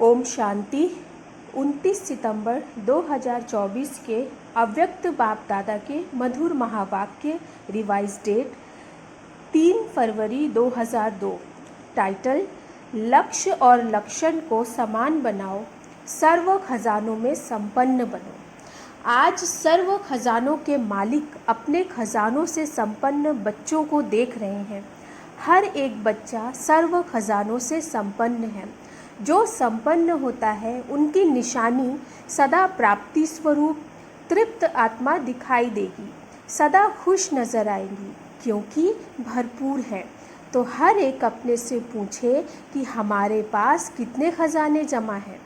ओम शांति। 29 सितंबर 2024 के अव्यक्त बाप दादा के मधुर महावाक्य। रिवाइज डेट 3 फरवरी 2002। टाइटल: लक्ष्य और लक्षण को समान बनाओ, सर्व खजानों में संपन्न बनो। आज सर्व खजानों के मालिक अपने खजानों से संपन्न बच्चों को देख रहे हैं। हर एक बच्चा सर्व खजानों से संपन्न है। जो संपन्न होता है उनकी निशानी सदा प्राप्ति स्वरूप तृप्त आत्मा दिखाई देगी, सदा खुश नजर आएंगी क्योंकि भरपूर है। तो हर एक अपने से पूछे कि हमारे पास कितने खजाने जमा हैं।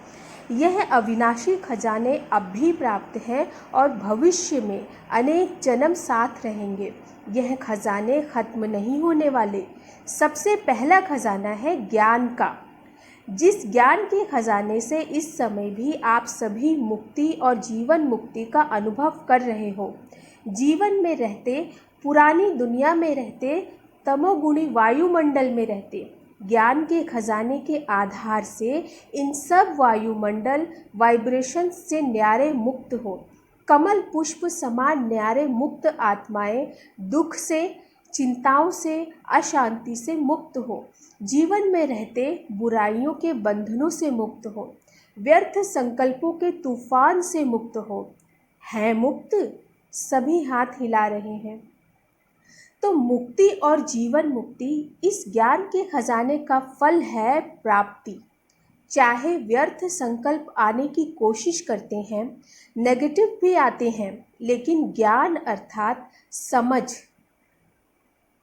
यह अविनाशी खजाने अब भी प्राप्त हैं और भविष्य में अनेक जन्म साथ रहेंगे। यह खजाने खत्म नहीं होने वाले। सबसे पहला खजाना है ज्ञान का। जिस ज्ञान के खजाने से इस समय भी आप सभी मुक्ति और जीवन मुक्ति का अनुभव कर रहे हो। जीवन में रहते, पुरानी दुनिया में रहते, तमोगुणी वायुमंडल में रहते, ज्ञान के खजाने के आधार से इन सब वायुमंडल वाइब्रेशन से न्यारे मुक्त हो। कमल पुष्प समान न्यारे मुक्त आत्माएं दुख से, चिंताओं से, अशांति से मुक्त हो। जीवन में रहते बुराइयों के बंधनों से मुक्त हो, व्यर्थ संकल्पों के तूफान से मुक्त हो। है मुक्त? सभी हाथ हिला रहे हैं। तो मुक्ति और जीवन मुक्ति इस ज्ञान के खजाने का फल है प्राप्ति। चाहे व्यर्थ संकल्प आने की कोशिश करते हैं, नेगेटिव भी आते हैं, लेकिन ज्ञान अर्थात समझ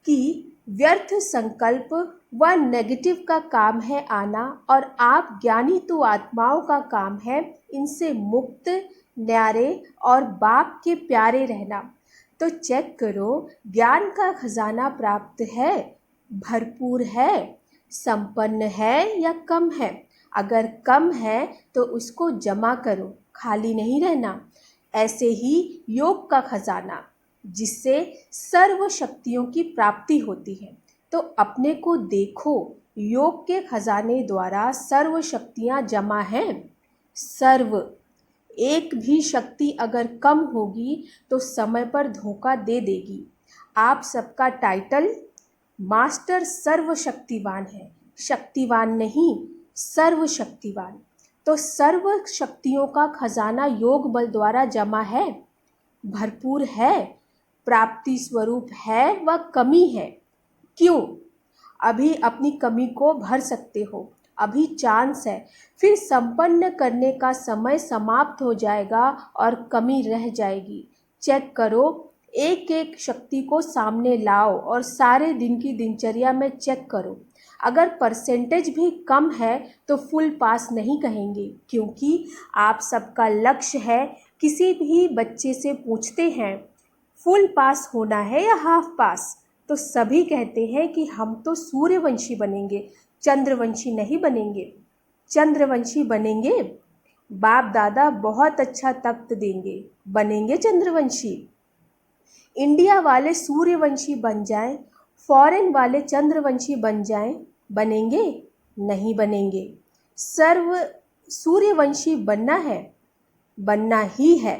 कि व्यर्थ संकल्प व नेगेटिव का काम है आना और आप ज्ञानी तो आत्माओं का काम है इनसे मुक्त, न्यारे और बाप के प्यारे रहना। तो चेक करो, ज्ञान का खजाना प्राप्त है, भरपूर है, संपन्न है या कम है। अगर कम है तो उसको जमा करो, खाली नहीं रहना। ऐसे ही योग का खजाना, जिससे सर्व शक्तियों की प्राप्ति होती है। तो अपने को देखो, योग के खजाने द्वारा सर्व शक्तियाँ जमा हैं। सर्व, एक भी शक्ति अगर कम होगी तो समय पर धोखा दे देगी। आप सबका टाइटल मास्टर सर्वशक्तिवान है, शक्तिवान नहीं, सर्वशक्तिवान। तो सर्व शक्तियों का खजाना योग बल द्वारा जमा है, भरपूर है, प्राप्ति स्वरूप है व कमी है। क्यों? अभी अपनी कमी को भर सकते हो, अभी चांस है। फिर संपन्न करने का समय समाप्त हो जाएगा और कमी रह जाएगी। चेक करो, एक एक शक्ति को सामने लाओ और सारे दिन की दिनचर्या में चेक करो। अगर परसेंटेज भी कम है तो फुल पास नहीं कहेंगे, क्योंकि आप सबका लक्ष्य है। किसी भी बच्चे से पूछते हैं फुल पास होना है या हाफ पास, तो सभी कहते हैं कि हम तो सूर्यवंशी बनेंगे, चंद्रवंशी नहीं बनेंगे। चंद्रवंशी बनेंगे, बाप दादा बहुत अच्छा तख्त देंगे, बनेंगे चंद्रवंशी। इंडिया वाले सूर्यवंशी बन जाएं, फॉरेन वाले चंद्रवंशी बन जाएं, बनेंगे? नहीं बनेंगे। सर्व सूर्यवंशी बनना है, बनना ही है।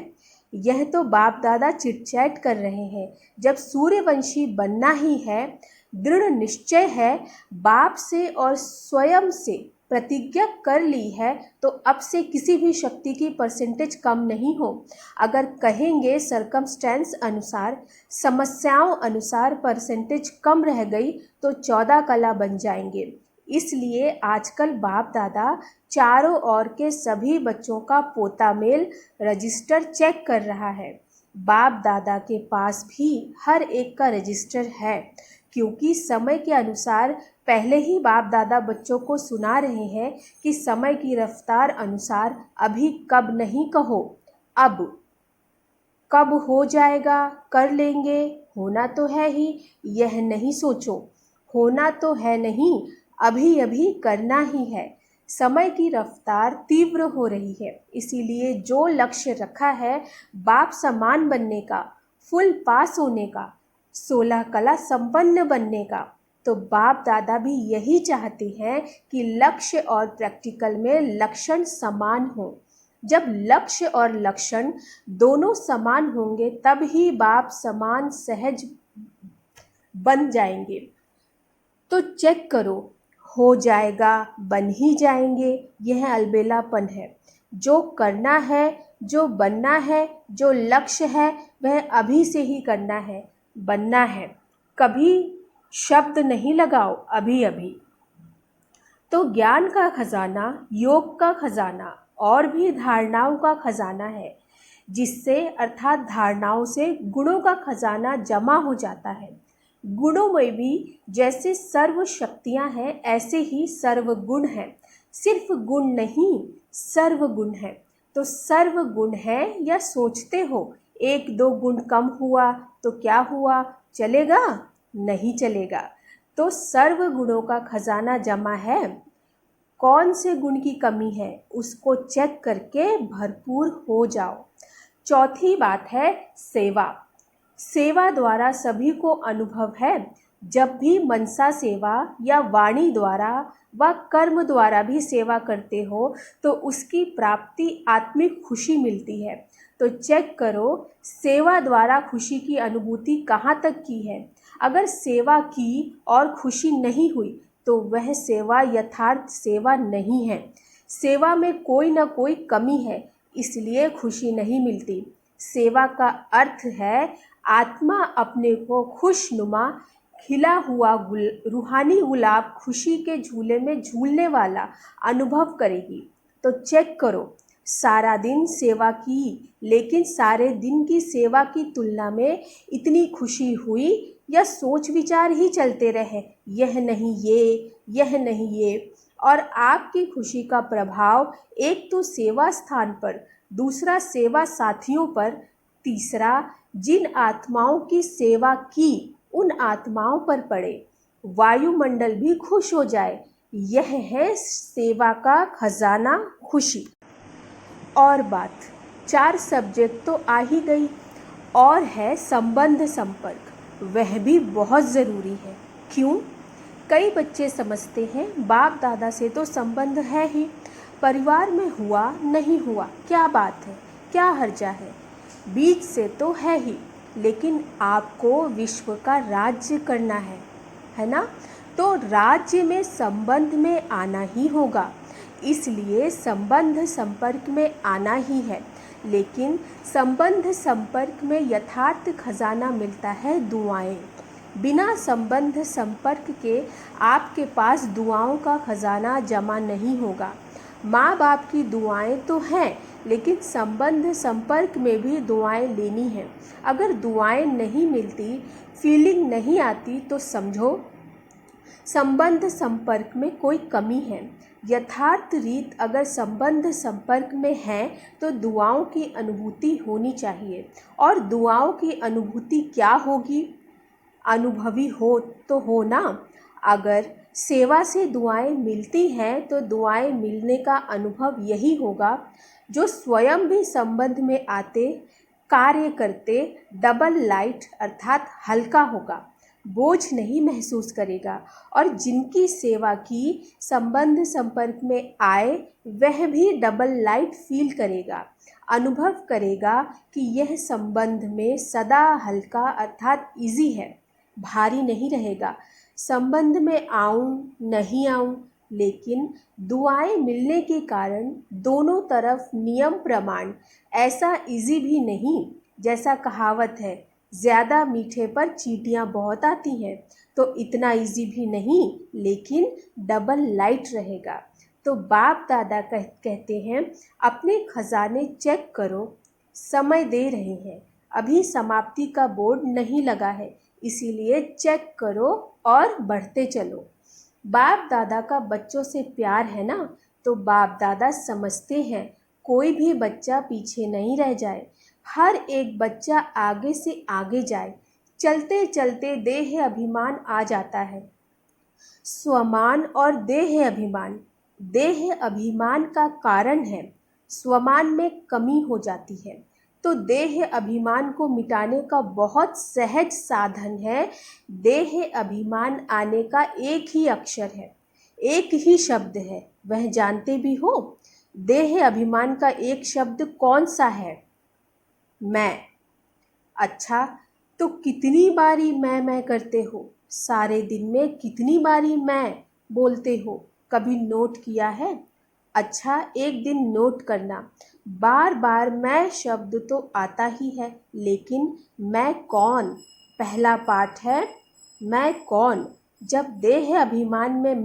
यह तो बाप दादा चिटचैट कर रहे हैं। जब सूर्यवंशी बनना ही है, दृढ़ निश्चय है, बाप से और स्वयं से प्रतिज्ञा कर ली है, तो अब से किसी भी शक्ति की परसेंटेज कम नहीं हो। अगर कहेंगे सरकमस्टेंस अनुसार, समस्याओं अनुसार परसेंटेज कम रह गई तो 14 कला बन जाएंगे। इसलिए आजकल बाप दादा चारों ओर के सभी बच्चों का पोता मेल रजिस्टर चेक कर रहा है। बाप दादा के पास भी हर एक का रजिस्टर है, क्योंकि समय के अनुसार पहले ही बाप दादा बच्चों को सुना रहे हैं कि समय की रफ्तार अनुसार अभी कब नहीं कहो, अब कब हो जाएगा, कर लेंगे, होना तो है ही, यह नहीं सोचो। होना तो है नहीं, अभी अभी करना ही है। समय की रफ्तार तीव्र हो रही है, इसीलिए जो लक्ष्य रखा है बाप समान बनने का, फुल पास होने का, 16 कला संपन्न बनने का, तो बाप दादा भी यही चाहते हैं कि लक्ष्य और प्रैक्टिकल में लक्षण समान हो। जब लक्ष्य और लक्षण दोनों समान होंगे तब ही बाप समान सहज बन जाएंगे। तो चेक करो, हो जाएगा, बन ही जाएंगे, यह अलबेलापन है। जो करना है, जो बनना है, जो लक्ष्य है, वह अभी से ही करना है, बनना है। कभी शब्द नहीं लगाओ, अभी अभी। तो ज्ञान का खजाना, योग का खजाना और भी धारणाओं का खजाना है, जिससे अर्थात धारणाओं से गुणों का खजाना जमा हो जाता है। गुणों में भी जैसे सर्व शक्तियाँ हैं ऐसे ही सर्व गुण हैं। सिर्फ गुण नहीं, सर्व गुण है। तो सर्व गुण है या सोचते हो एक दो गुण कम हुआ तो क्या हुआ, चलेगा? नहीं चलेगा। तो सर्व गुणों का खजाना जमा है। कौन से गुण की कमी है उसको चेक करके भरपूर हो जाओ। चौथी बात है सेवा। सेवा द्वारा सभी को अनुभव है। जब भी मनसा सेवा या वाणी द्वारा व कर्म द्वारा भी सेवा करते हो तो उसकी प्राप्ति आत्मिक खुशी मिलती है। तो चेक करो, सेवा द्वारा खुशी की अनुभूति कहाँ तक की है। अगर सेवा की और खुशी नहीं हुई तो वह सेवा यथार्थ सेवा नहीं है। सेवा में कोई ना कोई कमी है, इसलिए खुशी नहीं मिलती। सेवा का अर्थ है आत्मा अपने को खुशनुमा खिला हुआ रूहानी गुलाब खुशी के झूले में झूलने वाला अनुभव करेगी। तो चेक करो, सारा दिन सेवा की, लेकिन सारे दिन की सेवा की तुलना में इतनी खुशी हुई या सोच विचार ही चलते रहे, यह नहीं ये, यह नहीं ये। और आपकी खुशी का प्रभाव एक तो सेवा स्थान पर, दूसरा सेवा साथियों पर, तीसरा जिन आत्माओं की सेवा की उन आत्माओं पर पड़े। वायुमंडल भी खुश हो जाए। यह है सेवा का खजाना, खुशी। और बात, 4 सब्जेक्ट तो आ ही गई, और है संबंध संपर्क। वह भी बहुत ज़रूरी है। क्यों? कई बच्चे समझते हैं बाप दादा से तो संबंध है ही, परिवार में हुआ नहीं हुआ क्या बात है, क्या हर्जा है, बीच से तो है ही, लेकिन आपको विश्व का राज्य करना है ना? तो राज्य में संबंध में आना ही होगा, इसलिए संबंध संपर्क में आना ही है। लेकिन संबंध संपर्क में यथार्थ खजाना मिलता है दुआएं। बिना संबंध संपर्क के आपके पास दुआओं का खजाना जमा नहीं होगा। माँ बाप की दुआएं तो हैं, लेकिन संबंध संपर्क में भी दुआएं लेनी हैं। अगर दुआएं नहीं मिलती, फीलिंग नहीं आती, तो समझो संबंध संपर्क में कोई कमी है। यथार्थ रीत अगर संबंध संपर्क में है तो दुआओं की अनुभूति होनी चाहिए। और दुआओं की अनुभूति क्या होगी? अनुभवी हो तो हो ना। अगर सेवा से दुआएं मिलती हैं तो दुआएं मिलने का अनुभव यही होगा। जो स्वयं भी संबंध में आते, कार्य करते, डबल लाइट अर्थात हल्का होगा, बोझ नहीं महसूस करेगा। और जिनकी सेवा की संबंध संपर्क में आए वह भी डबल लाइट फील करेगा, अनुभव करेगा कि यह संबंध में सदा हल्का अर्थात इजी है, भारी नहीं रहेगा। संबंध में आऊं नहीं आऊं, लेकिन दुआएं मिलने के कारण दोनों तरफ नियम प्रमाण ऐसा इजी भी नहीं। जैसा कहावत है, ज़्यादा मीठे पर चींटियाँ बहुत आती हैं, तो इतना इजी भी नहीं, लेकिन डबल लाइट रहेगा। तो बाप दादा कहते हैं अपने खजाने चेक करो, समय दे रहे हैं, अभी समाप्ति का बोर्ड नहीं लगा है, इसीलिए चेक करो और बढ़ते चलो। बाप दादा का बच्चों से प्यार है ना, तो बाप दादा समझते हैं कोई भी बच्चा पीछे नहीं रह जाए, हर एक बच्चा आगे से आगे जाए। चलते चलते देह अभिमान आ जाता है, स्वमान और देह अभिमान। देह अभिमान का कारण है, स्वमान में कमी हो जाती है। तो देह अभिमान को मिटाने का बहुत सहज साधन है। देह अभिमान आने का एक ही अक्षर है, एक ही शब्द है, वह जानते भी हो? देह अभिमान का एक शब्द कौन सा है? मैं। अच्छा, तो कितनी बारी मैं करते हो? सारे दिन में कितनी बारी मैं बोलते हो? कभी नोट किया है? अच्छा, एक दिन नोट करना। बार बार मैं शब्द तो आता ही है, लेकिन मैं कौन? पहला पाठ है मैं कौन। जब देह अभिमान में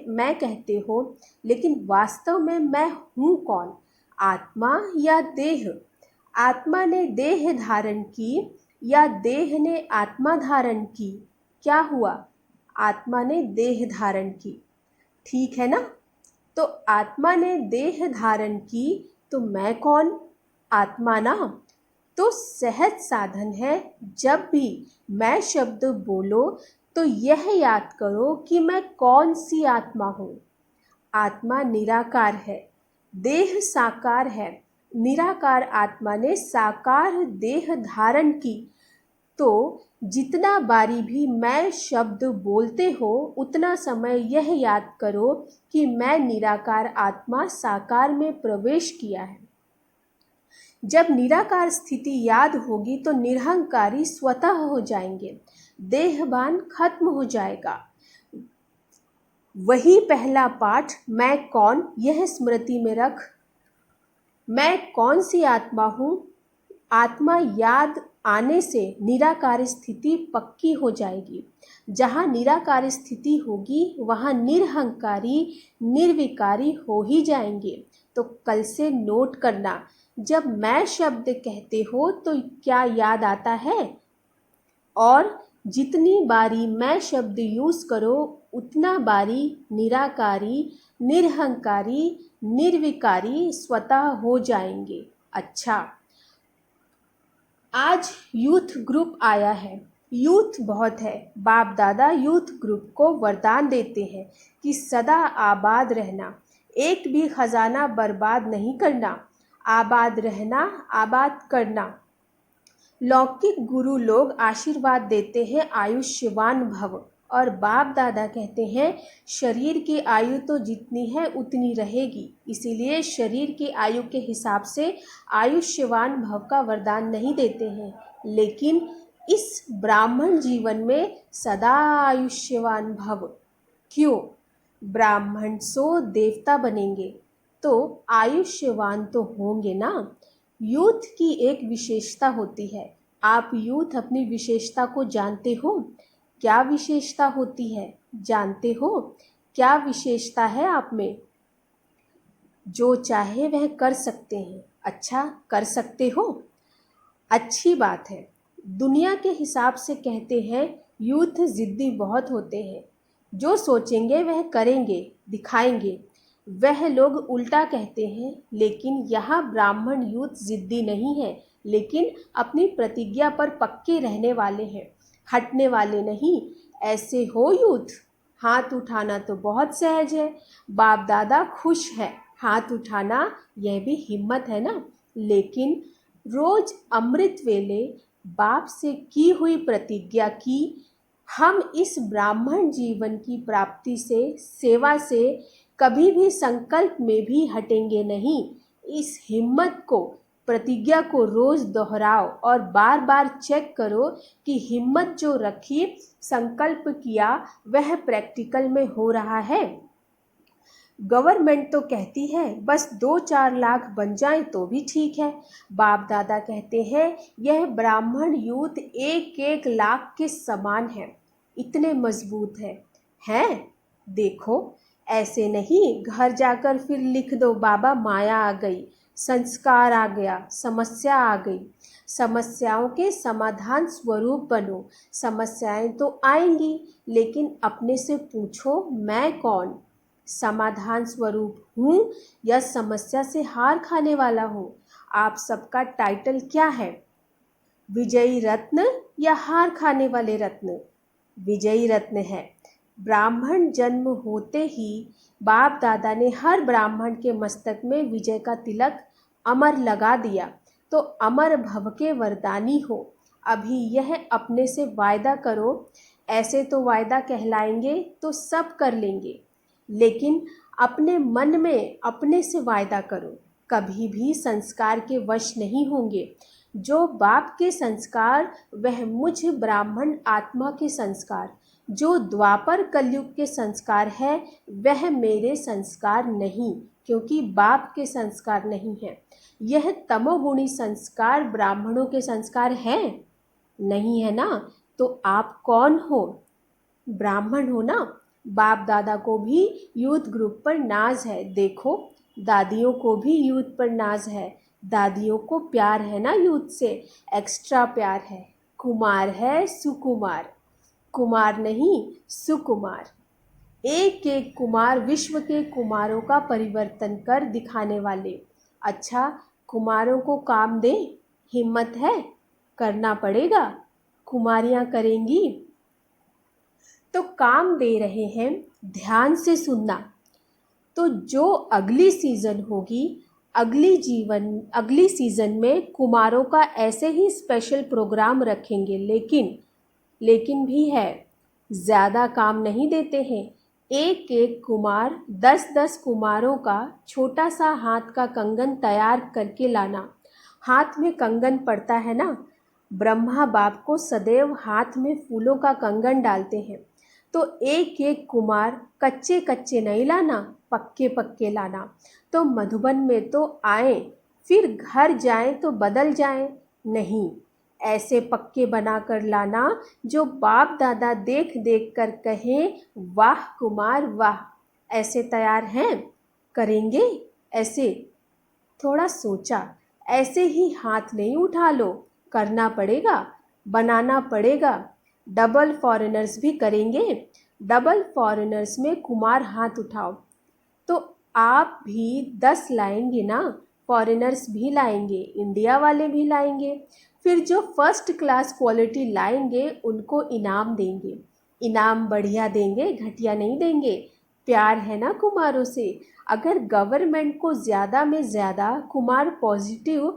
मैं कहते हो, लेकिन वास्तव में मैं हूँ कौन? आत्मा या देह? आत्मा ने देह धारण की या देह ने आत्मा धारण की? क्या हुआ? आत्मा ने देह धारण की, ठीक है ना? तो आत्मा ने देह धारण की, तो मैं कौन? आत्मा ना। तो सहज साधन है, जब भी मैं शब्द बोलो तो यह याद करो कि मैं कौन सी आत्मा हूँ। आत्मा निराकार है, देह साकार है। निराकार आत्मा ने साकार देह धारण की। तो जितना बारी भी मैं शब्द बोलते हो, उतना समय यह याद करो कि मैं निराकार आत्मा साकार में प्रवेश किया है। जब निराकार स्थिति याद होगी तो निरहंकारी स्वतः हो जाएंगे, देहभान खत्म हो जाएगा। वही पहला पाठ मैं कौन, यह स्मृति में रख। मैं कौन सी आत्मा हूँ? आत्मा याद आने से निराकार स्थिति पक्की हो जाएगी। जहाँ निराकार स्थिति होगी वहाँ निरहंकारी निर्विकारी हो ही जाएंगे। तो कल से नोट करना, जब मैं शब्द कहते हो तो क्या याद आता है? और जितनी बारी मैं शब्द यूज़ करो, उतना बारी निराकारी निरहंकारी निर्विकारी स्वतः हो जाएंगे। अच्छा, आज यूथ ग्रुप आया है। यूथ बहुत है। बाप दादा यूथ ग्रुप को वरदान देते हैं कि सदा आबाद रहना, एक भी खजाना बर्बाद नहीं करना, आबाद रहना, आबाद करना। लौकिक गुरु लोग आशीर्वाद देते हैं आयुष्यवान भव, और बाप दादा कहते हैं शरीर की आयु तो जितनी है उतनी रहेगी, इसीलिए शरीर की आयु के हिसाब से आयुष्यवान भव का वरदान नहीं देते हैं। लेकिन इस ब्राह्मण जीवन में सदा आयुष्यवान भव। क्यों? ब्राह्मण सो देवता बनेंगे, तो आयुष्यवान तो होंगे ना। यूथ की एक विशेषता होती है। आप यूथ अपनी विशेषता को जानते हो? क्या विशेषता होती है जानते हो? क्या विशेषता है आप में? जो चाहे वह कर सकते हैं। अच्छा, कर सकते हो, अच्छी बात है। दुनिया के हिसाब से कहते हैं यूथ जिद्दी बहुत होते हैं, जो सोचेंगे वह करेंगे दिखाएंगे। वह लोग उल्टा कहते हैं, लेकिन यहाँ ब्राह्मण यूथ जिद्दी नहीं है, लेकिन अपनी प्रतिज्ञा पर पक्के रहने वाले हैं, हटने वाले नहीं। ऐसे हो यूथ? हाथ उठाना तो बहुत सहज है, बाप दादा खुश है। हाथ उठाना यह भी हिम्मत है ना। लेकिन रोज अमृत वेले बाप से की हुई प्रतिज्ञा की, हम इस ब्राह्मण जीवन की प्राप्ति से, सेवा से कभी भी संकल्प में भी हटेंगे नहीं। इस हिम्मत को, प्रतिज्ञा को रोज दोहराओ और बार बार चेक करो कि हिम्मत जो रखी, संकल्प किया, वह प्रैक्टिकल में हो रहा है। गवर्नमेंट तो कहती है बस 2-4 लाख बन जाए तो भी ठीक है। बाप दादा कहते हैं यह ब्राह्मण यूथ 1-1 लाख के समान है, इतने मजबूत हैं। देखो, ऐसे नहीं घर जाकर फिर लिख दो बाबा माया आ गई, संस्कार आ गया, समस्या आ गई। समस्याओं के समाधान स्वरूप बनो। समस्याएं तो आएंगी, लेकिन अपने से पूछो मैं कौन? समाधान स्वरूप हूँ या समस्या से हार खाने वाला हूँ? आप सबका टाइटल क्या है? विजयी रत्न या हार खाने वाले रत्न? विजयी रत्न है। ब्राह्मण जन्म होते ही बाप दादा ने हर ब्राह्मण के मस्तक में विजय का तिलक अमर लगा दिया। तो अमर भव के वरदानी हो। अभी यह अपने से वायदा करो, ऐसे तो वायदा कहलाएंगे तो सब कर लेंगे, लेकिन अपने मन में अपने से वायदा करो, कभी भी संस्कार के वश नहीं होंगे। जो बाप के संस्कार वह मुझ ब्राह्मण आत्मा के संस्कार, जो द्वापर कलयुग के संस्कार है वह मेरे संस्कार नहीं, क्योंकि बाप के संस्कार नहीं है। यह तमोगुणी संस्कार ब्राह्मणों के संस्कार हैं, नहीं है ना? तो आप कौन हो? ब्राह्मण हो ना? बाप दादा को भी यूथ ग्रुप पर नाज है, देखो दादियों को भी यूथ पर नाज है, दादियों को प्यार है ना यूथ से, एक्स्ट्रा प्यार है। कुमार है सुकुमार, कुमार नहीं सुकुमार। एक एक कुमार विश्व के कुमारों का परिवर्तन कर दिखाने वाले। अच्छा, कुमारों को काम दे, हिम्मत है? करना पड़ेगा। कुमारियां करेंगी तो काम दे रहे हैं, ध्यान से सुनना। तो जो अगली सीज़न होगी, अगली सीज़न में कुमारों का ऐसे ही स्पेशल प्रोग्राम रखेंगे, लेकिन भी है, ज़्यादा काम नहीं देते हैं। एक एक कुमार 10-10 कुमारों का छोटा सा हाथ का कंगन तैयार करके लाना। हाथ में कंगन पड़ता है ना, ब्रह्मा बाप को सदैव हाथ में फूलों का कंगन डालते हैं। तो एक एक कुमार कच्चे कच्चे नहीं लाना, पक्के पक्के लाना। तो मधुबन में तो आए, फिर घर जाएं तो बदल जाएं, नहीं, ऐसे पक्के बनाकर लाना जो बाप दादा देख देख कर कहें, वाह कुमार वाह। ऐसे तैयार हैं? करेंगे ऐसे? थोड़ा सोचा, ऐसे ही हाथ नहीं उठा लो, करना पड़ेगा, बनाना पड़ेगा। डबल फॉरेनर्स भी करेंगे। डबल फॉरेनर्स में कुमार हाथ उठाओ। तो आप भी 10 लाएंगे ना, फॉरेनर्स भी लाएंगे, इंडिया वाले भी लाएंगे। फिर जो फर्स्ट क्लास क्वालिटी लाएंगे उनको इनाम देंगे। इनाम बढ़िया देंगे, घटिया नहीं देंगे। प्यार है ना कुमारों से। अगर गवर्नमेंट को ज़्यादा में ज़्यादा कुमार पॉजिटिव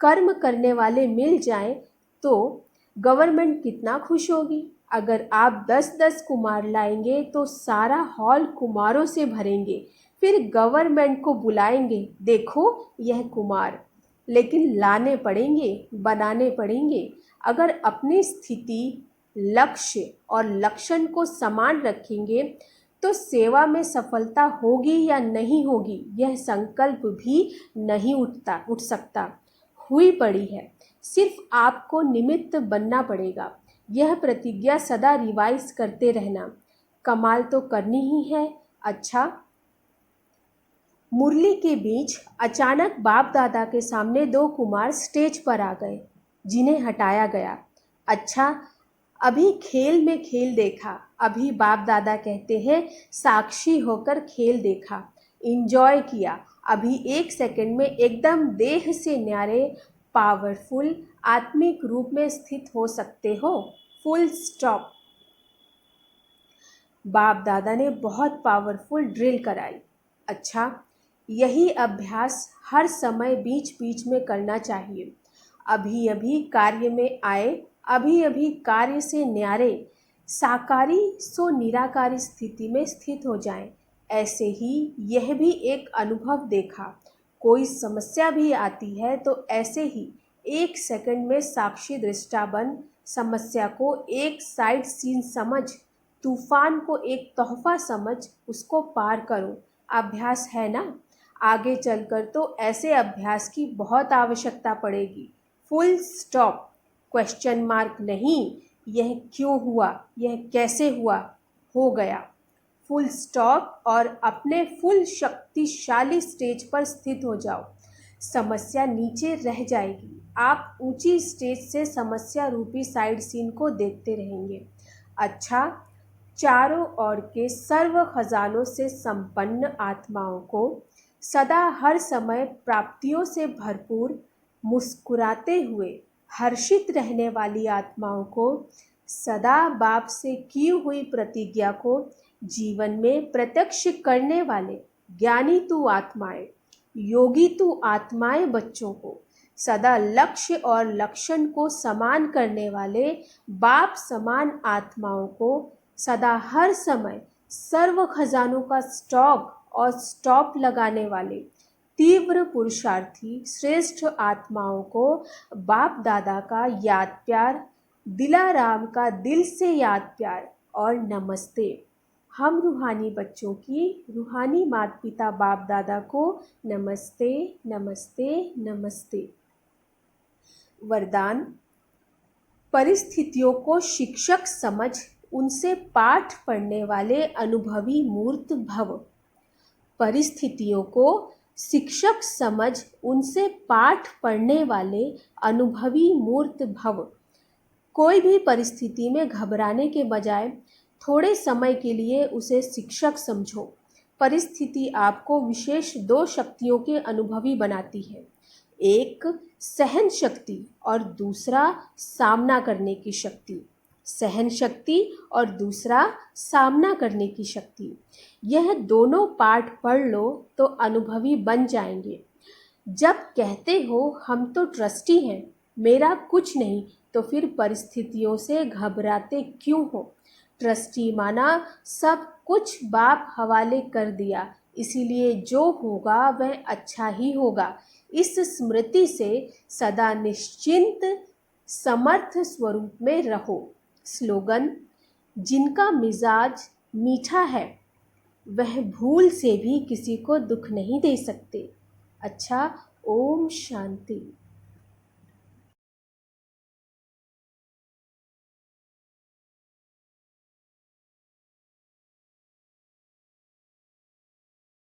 कर्म करने वाले मिल जाएं तो गवर्नमेंट कितना खुश होगी। अगर आप 10-10 कुमार लाएंगे तो सारा हॉल कुमारों से भरेंगे, फिर गवर्नमेंट को बुलाएंगे, देखो यह कुमार। लेकिन लाने पड़ेंगे, बनाने पड़ेंगे। अगर अपनी स्थिति, लक्ष्य और लक्षण को समान रखेंगे तो सेवा में सफलता होगी या नहीं होगी यह संकल्प भी नहीं उठ सकता। हुई पड़ी है, सिर्फ आपको निमित्त बनना पड़ेगा। यह प्रतिज्ञा सदा रिवाइज करते रहना। कमाल तो करनी ही है। अच्छा, मुरली के बीच अचानक बाप दादा के सामने 2 कुमार स्टेज पर आ गए, जिन्हें हटाया गया। अच्छा, अभी खेल में खेल देखा। अभी बाप दादा कहते हैं साक्षी होकर खेल देखा, इंजॉय किया। अभी 1 सेकंड में एकदम देह से न्यारे, पावरफुल आत्मिक रूप में स्थित हो सकते हो। Full stop. बाप दादा ने बहुत पावरफुल ड्रिल कराई। अच्छा, यही अभ्यास हर समय बीच बीच में करना चाहिए। अभी अभी कार्य में आए, अभी अभी कार्य से न्यारे, साकारी सो निराकारी स्थिति में स्थित हो जाएं। ऐसे ही यह भी एक अनुभव देखा। कोई समस्या भी आती है तो ऐसे ही 1 सेकंड में साक्षी दृष्टा बन समस्या को एक साइड सीन समझ, तूफान को एक तोहफा समझ उसको पार करो। अभ्यास है ना? आगे चलकर तो ऐसे अभ्यास की बहुत आवश्यकता पड़ेगी। Full stop. क्वेश्चन मार्क नहीं, यह क्यों हुआ, यह कैसे हुआ, हो गया। फुल स्टॉप और अपने फुल शक्तिशाली स्टेज पर स्थित हो जाओ। समस्या नीचे रह जाएगी। आप ऊंची स्टेज से समस्या रूपी साइड सीन को देखते रहेंगे। अच्छा, चारों ओर के सर्व खजानों से संपन्न आत्माओं को, सदा हर समय प्राप्तियों से भरपूर, मुस्कुराते हुए हर्षित रहने वाली आत्माओं को, सदा बाप से की हुई प्रतिज्ञा को जीवन में प्रत्यक्ष करने वाले ज्ञानी तू आत्माएं, योगी तू आत्माएं बच्चों को, सदा लक्ष्य और लक्षण को समान करने वाले बाप समान आत्माओं को सदा हर समय सर्व खजानों का स्टॉक और स्टॉप लगाने वाले तीव्र पुरुषार्थी श्रेष्ठ आत्माओं को बाप दादा का याद प्यार, दिलाराम का दिल से याद प्यार और नमस्ते। हम रूहानी बच्चों की रूहानी माता पिता बाप दादा को नमस्ते नमस्ते नमस्ते। वरदान: परिस्थितियों को शिक्षक समझ उनसे पाठ पढ़ने वाले अनुभवी मूर्त भव। परिस्थितियों को शिक्षक समझ उनसे पाठ पढ़ने वाले अनुभवी मूर्त भव। कोई भी परिस्थिति में घबराने के बजाय थोड़े समय के लिए उसे शिक्षक समझो। परिस्थिति आपको विशेष 2 शक्तियों के अनुभवी बनाती है, एक सहन शक्ति और दूसरा सामना करने की शक्ति। सहन शक्ति और दूसरा सामना करने की शक्ति। यह दोनों पाठ पढ़ लो तो अनुभवी बन जाएंगे। जब कहते हो हम तो ट्रस्टी हैं, मेरा कुछ नहीं, तो फिर परिस्थितियों से घबराते क्यों हो? ट्रस्टी माना सब कुछ बाप हवाले कर दिया, इसीलिए जो होगा वह अच्छा ही होगा। इस स्मृति से सदा निश्चिंत समर्थ स्वरूप में रहो। स्लोगन: जिनका मिजाज मीठा है वह भूल से भी किसी को दुख नहीं दे सकते। अच्छा, ओम शांति।